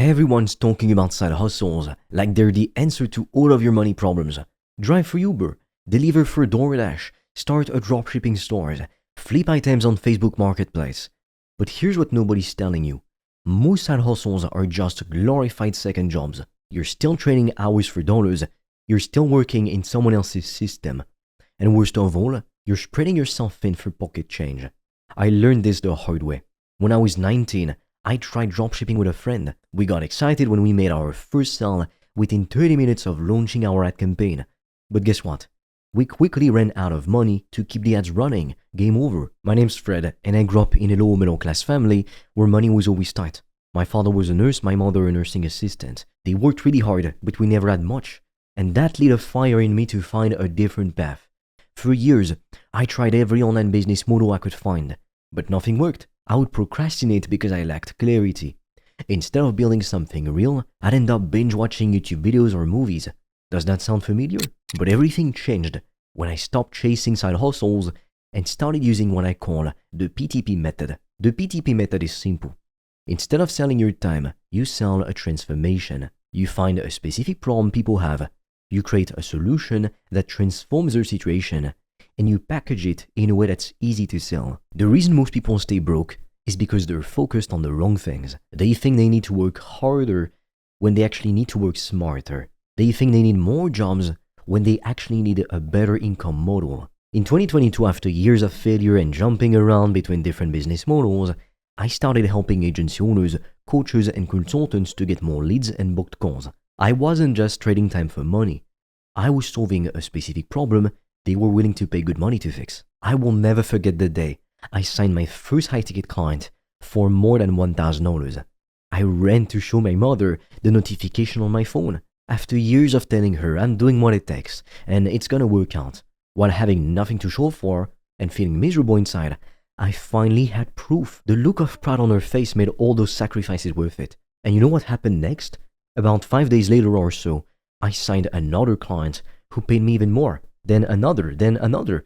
Everyone's talking about side hustles like they're the answer to all of your money problems. Drive for Uber, deliver for DoorDash, start a dropshipping store, flip items on Facebook Marketplace. But here's what nobody's telling you. Most side hustles are just glorified second jobs. You're still trading hours for dollars. You're still working in someone else's system. And worst of all, you're spreading yourself thin for pocket change. I learned this the hard way. When I was 19, I tried dropshipping with a friend. We got excited when we made our first sale within 30 minutes of launching our ad campaign. But guess what? We quickly ran out of money to keep the ads running. Game over. My name's Fred, and I grew up in a low middle class family where money was always tight. My father was a nurse, my mother a nursing assistant. They worked really hard, but we never had much. And that lit a fire in me to find a different path. For years, I tried every online business model I could find, but nothing worked. I would procrastinate because I lacked clarity. Instead of building something real, I'd end up binge watching YouTube videos or movies. Does that sound familiar? But everything changed when I stopped chasing side hustles and started using what I call the PTP method. The PTP method is simple. Instead of selling your time, you sell a transformation. You find a specific problem people have, you create a solution that transforms their situation, and you package it in a way that's easy to sell. The reason most people stay broke is because they're focused on the wrong things. They think they need to work harder when they actually need to work smarter. They think they need more jobs when they actually need a better income model. In 2022, after years of failure and jumping around between different business models, I started helping agency owners, coaches, and consultants to get more leads and booked calls. I wasn't just trading time for money. I was solving a specific problem they were willing to pay good money to fix. I will never forget the day I signed my first high-ticket client for more than $1,000. I ran to show my mother the notification on my phone. After years of telling her I'm doing what it takes and it's gonna work out, while having nothing to show for and feeling miserable inside, I finally had proof. The look of pride on her face made all those sacrifices worth it. And you know what happened next? About 5 days later or so, I signed another client who paid me even more. Then another.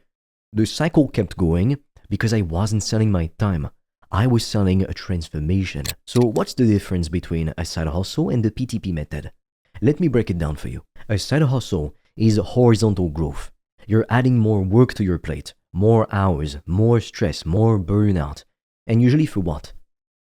The cycle kept going because I wasn't selling my time. I was selling a transformation. So what's the difference between a side hustle and the PTP method? Let me break it down for you. A side hustle is horizontal growth. You're adding more work to your plate, more hours, more stress, more burnout. And usually for what?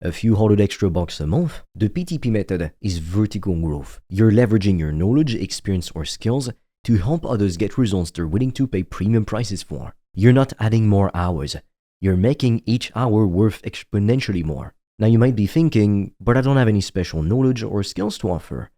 A few $100 extra a month? The PTP method is vertical growth. You're leveraging your knowledge, experience, or skills to help others get results they're willing to pay premium prices for. You're not adding more hours. You're making each hour worth exponentially more. Now you might be thinking, but I don't have any special knowledge or skills to offer.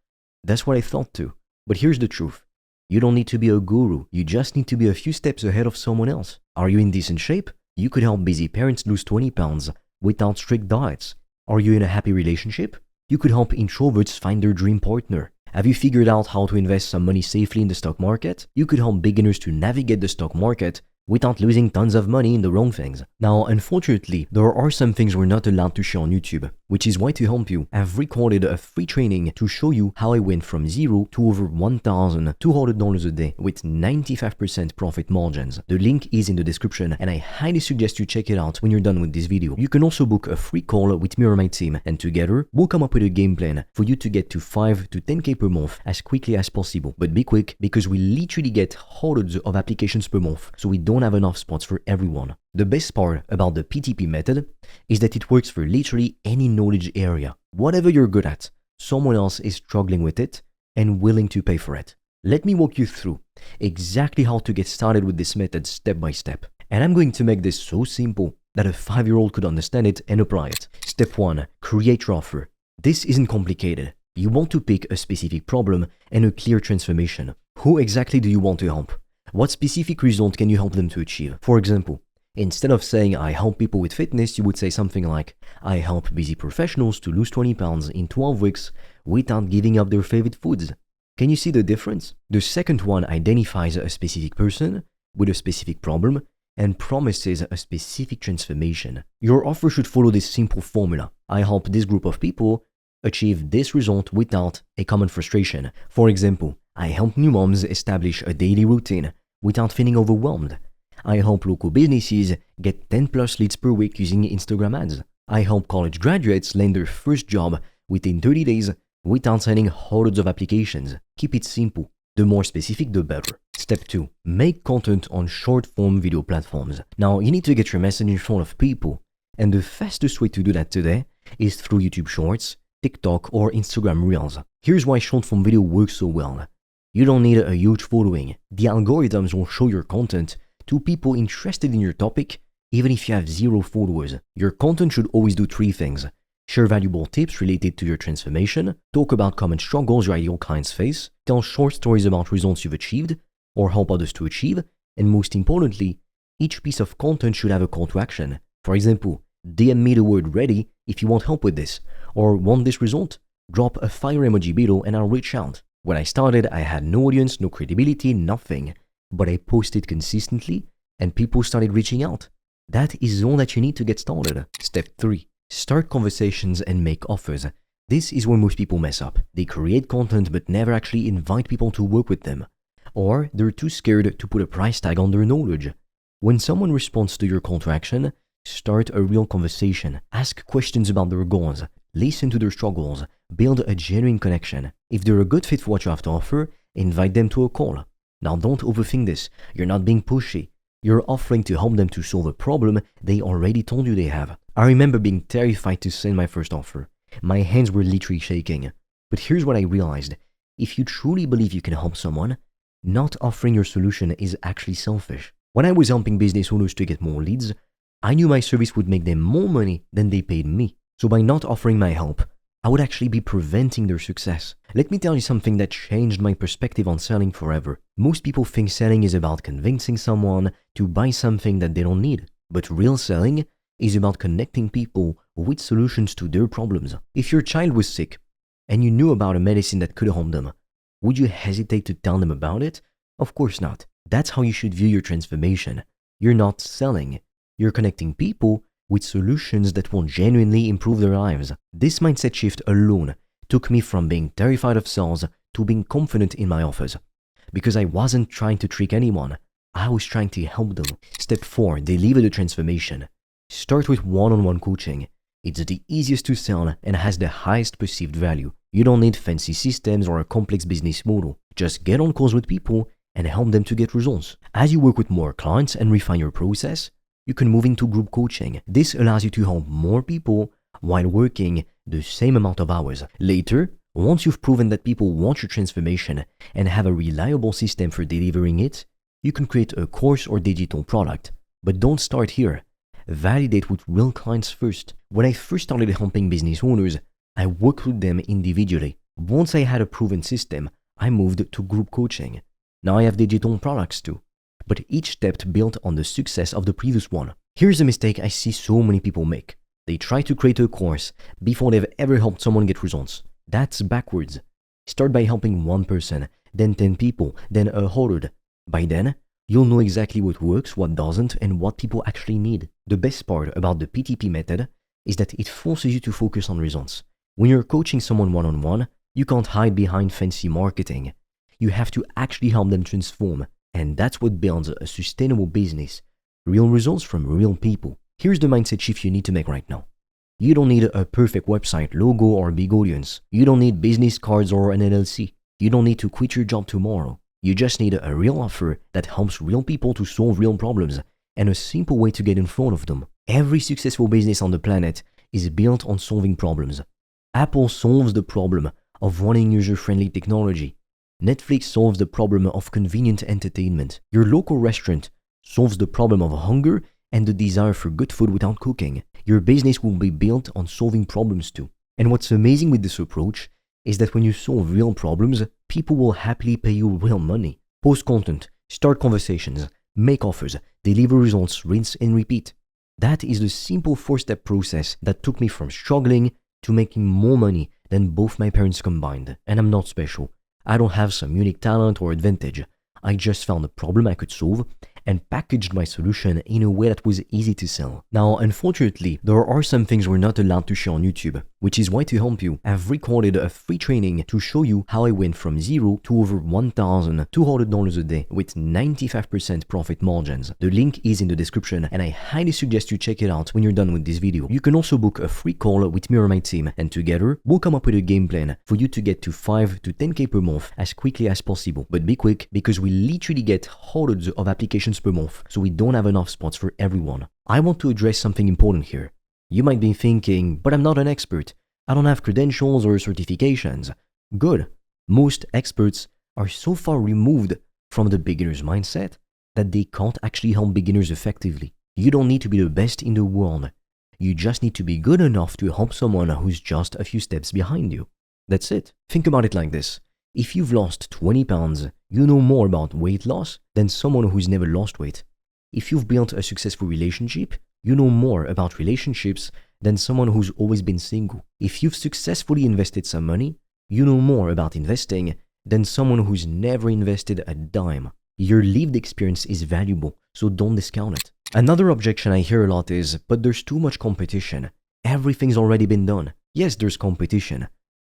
That's what I thought too. But here's the truth. You don't need to be a guru. You just need to be a few steps ahead of someone else. Are you in decent shape? You could help busy parents lose 20 pounds without strict diets. Are you in a happy relationship? You could help introverts find their dream partner. Have you figured out how to invest some money safely in the stock market? You could help beginners to navigate the stock market without losing tons of money in the wrong things. Now, unfortunately, there are some things we're not allowed to share on YouTube, which is why to help you, I've recorded a free training to show you how I went from zero to over $1,200 a day with 95% profit margins. The link is in the description, and I highly suggest you check it out when you're done with this video. You can also book a free call with me or my team, and together, we'll come up with a game plan for you to get to 5 to 10K per month as quickly as possible. But be quick, because we literally get hundreds of applications per month, so we don't have enough spots for everyone. The best part about the PTP method is that it works for literally any knowledge area. Whatever you're good at, someone else is struggling with it and willing to pay for it. Let me walk you through exactly how to get started with this method step by step. And I'm going to make this so simple that a 5-year-old could understand it and apply it. Step 1. Create your offer. This isn't complicated. You want to pick a specific problem and a clear transformation. Who exactly do you want to help? What specific result can you help them to achieve? For example, instead of saying I help people with fitness, you would say something like I help busy professionals to lose 20 pounds in 12 weeks without giving up their favorite foods. Can you see the difference? The second one identifies a specific person with a specific problem and promises a specific transformation. Your offer should follow this simple formula. I help this group of people achieve this result without a common frustration. For example, I help new moms establish a daily routine without feeling overwhelmed. I help local businesses get 10 plus leads per week using Instagram ads. I help college graduates land their first job within 30 days without signing hundreds of applications. Keep it simple. The more specific, the better. Step 2. Make content on short-form video platforms. Now, you need to get your message in front of people, and the fastest way to do that today is through YouTube Shorts, TikTok, or Instagram Reels. Here's why short-form video works so well. You don't need a huge following. The algorithms will show your content to people interested in your topic, even if you have 0 followers. Your content should always do 3 things. Share valuable tips related to your transformation, talk about common struggles your ideal clients face, tell short stories about results you've achieved or help others to achieve, and most importantly, each piece of content should have a call to action. For example, DM me the word ready if you want help with this, or want this result? Drop a fire emoji below and I'll reach out. When I started, I had no audience, no credibility, nothing, but I posted consistently and people started reaching out. That is all that you need to get started. Step 3. Start conversations and make offers. This is where most people mess up. They create content but never actually invite people to work with them. Or they're too scared to put a price tag on their knowledge. When someone responds to your call to action, start a real conversation. Ask questions about their goals. Listen to their struggles. Build a genuine connection. If they're a good fit for what you have to offer, invite them to a call. Now don't overthink this. You're not being pushy. You're offering to help them to solve a problem they already told you they have. I remember being terrified to send my first offer. My hands were literally shaking. But here's what I realized. If you truly believe you can help someone, not offering your solution is actually selfish. When I was helping business owners to get more leads, I knew my service would make them more money than they paid me. So by not offering my help, I would actually be preventing their success. Let me tell you something that changed my perspective on selling forever. Most people think selling is about convincing someone to buy something that they don't need. But real selling is about connecting people with solutions to their problems. If your child was sick and you knew about a medicine that could help them, would you hesitate to tell them about it? Of course not. That's how you should view your transformation. You're not selling. You're connecting people with solutions that will genuinely improve their lives. This mindset shift alone took me from being terrified of sales to being confident in my offers. Because I wasn't trying to trick anyone. I was trying to help them. Step 4. Deliver the transformation. Start with one-on-one coaching. It's the easiest to sell and has the highest perceived value. You don't need fancy systems or a complex business model. Just get on calls with people and help them to get results. As you work with more clients and refine your process, you can move into group coaching. This allows you to help more people while working the same amount of hours. Later, once you've proven that people want your transformation and have a reliable system for delivering it, you can create a course or digital product. But don't start here. Validate with real clients first. When I first started helping business owners, I worked with them individually. Once I had a proven system, I moved to group coaching. Now I have digital products too. But each step built on the success of the previous one. Here's a mistake I see so many people make. They try to create a course before they've ever helped someone get results. That's backwards. Start by helping one person, then 10 people, then 100. By then, you'll know exactly what works, what doesn't, and what people actually need. The best part about the PTP method is that it forces you to focus on results. When you're coaching someone one-on-one, you can't hide behind fancy marketing. You have to actually help them transform. And that's what builds a sustainable business. Real results from real people. Here's the mindset shift you need to make right now. You don't need a perfect website, logo, or big audience. You don't need business cards or an LLC. You don't need to quit your job tomorrow. You just need a real offer that helps real people to solve real problems and a simple way to get in front of them. Every successful business on the planet is built on solving problems. Apple solves the problem of running user-friendly technology. Netflix solves the problem of convenient entertainment. Your local restaurant solves the problem of hunger and the desire for good food without cooking. Your business will be built on solving problems too. And what's amazing with this approach is that when you solve real problems, people will happily pay you real money. Post content, start conversations, make offers, deliver results, rinse and repeat. That is the simple 4-step process that took me from struggling to making more money than both my parents combined. And I'm not special. I don't have some unique talent or advantage. I just found a problem I could solve and packaged my solution in a way that was easy to sell. Now, unfortunately, there are some things we're not allowed to share on YouTube. which is why to help you, I've recorded a free training to show you how I went from zero to over $1,200 a day with 95% profit margins. The link is in the description and I highly suggest you check it out when you're done with this video. You can also book a free call with me or my team, and together we'll come up with a game plan for you to get to 5 to 10k per month as quickly as possible. But be quick, because we literally get hundreds of applications per month, so we don't have enough spots for everyone. I want to address something important here. You might be thinking, but I'm not an expert. I don't have credentials or certifications. Good. Most experts are so far removed from the beginner's mindset that they can't actually help beginners effectively. You don't need to be the best in the world. You just need to be good enough to help someone who's just a few steps behind you. That's it. Think about it like this. If you've lost 20 pounds, you know more about weight loss than someone who's never lost weight. If you've built a successful relationship, you know more about relationships than someone who's always been single. If you've successfully invested some money, you know more about investing than someone who's never invested a dime. Your lived experience is valuable, so don't discount it. Another objection I hear a lot is, but there's too much competition. Everything's already been done. Yes, there's competition,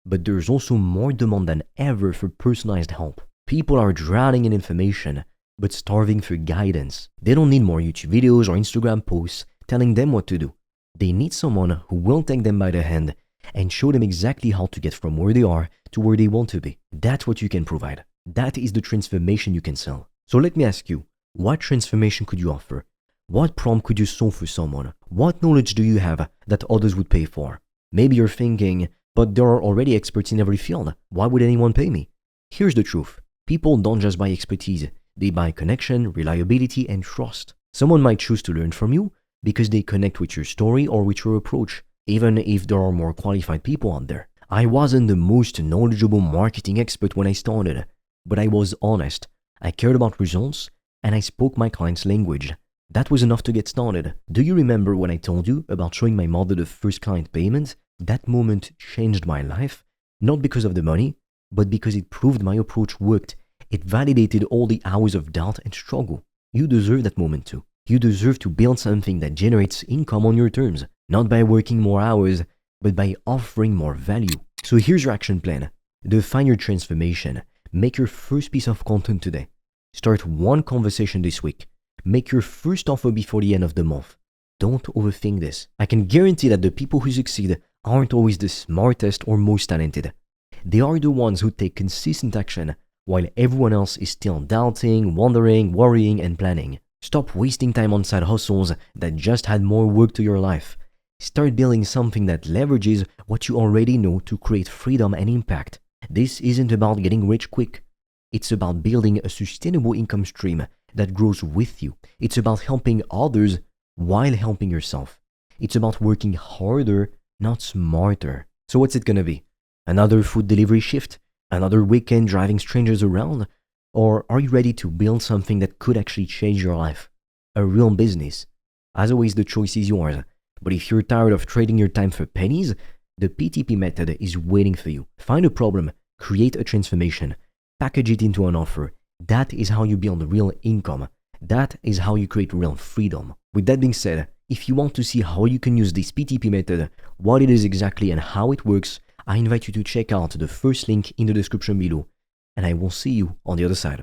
but there's also more demand than ever for personalized help. People are drowning in information, but starving for guidance. They don't need more YouTube videos or Instagram posts telling them what to do. They need someone who will take them by the hand and show them exactly how to get from where they are to where they want to be. That's what you can provide. That is the transformation you can sell. So let me ask you, what transformation could you offer? What problem could you solve for someone? What knowledge do you have that others would pay for? Maybe you're thinking, but there are already experts in every field. Why would anyone pay me? Here's the truth. People don't just buy expertise. They buy connection, reliability, and trust. Someone might choose to learn from you because they connect with your story or with your approach, even if there are more qualified people out there. I wasn't the most knowledgeable marketing expert when I started, but I was honest. I cared about results, and I spoke my client's language. That was enough to get started. Do you remember when I told you about showing my mother the first client payment? That moment changed my life, not because of the money, but because it proved my approach worked. It validated all the hours of doubt and struggle. You deserve that moment too. You deserve to build something that generates income on your terms, not by working more hours, but by offering more value. So here's your action plan. Define your transformation. Make your first piece of content today. Start one conversation this week. Make your first offer before the end of the month. Don't overthink this. I can guarantee that the people who succeed aren't always the smartest or most talented. They are the ones who take consistent action while everyone else is still doubting, wondering, worrying, and planning. Stop wasting time on side hustles that just add more work to your life. Start building something that leverages what you already know to create freedom and impact. This isn't about getting rich quick. It's about building a sustainable income stream that grows with you. It's about helping others while helping yourself. It's about working harder, not smarter. So what's it gonna be? Another food delivery shift? Another weekend driving strangers around? Or are you ready to build something that could actually change your life? A real business? As always, the choice is yours. But if you're tired of trading your time for pennies, the PTP method is waiting for you. Find a problem, create a transformation, package it into an offer. That is how you build real income. That is how you create real freedom. With that being said, if you want to see how you can use this PTP method, what it is exactly and how it works, I invite you to check out the first link in the description below. And I will see you on the other side.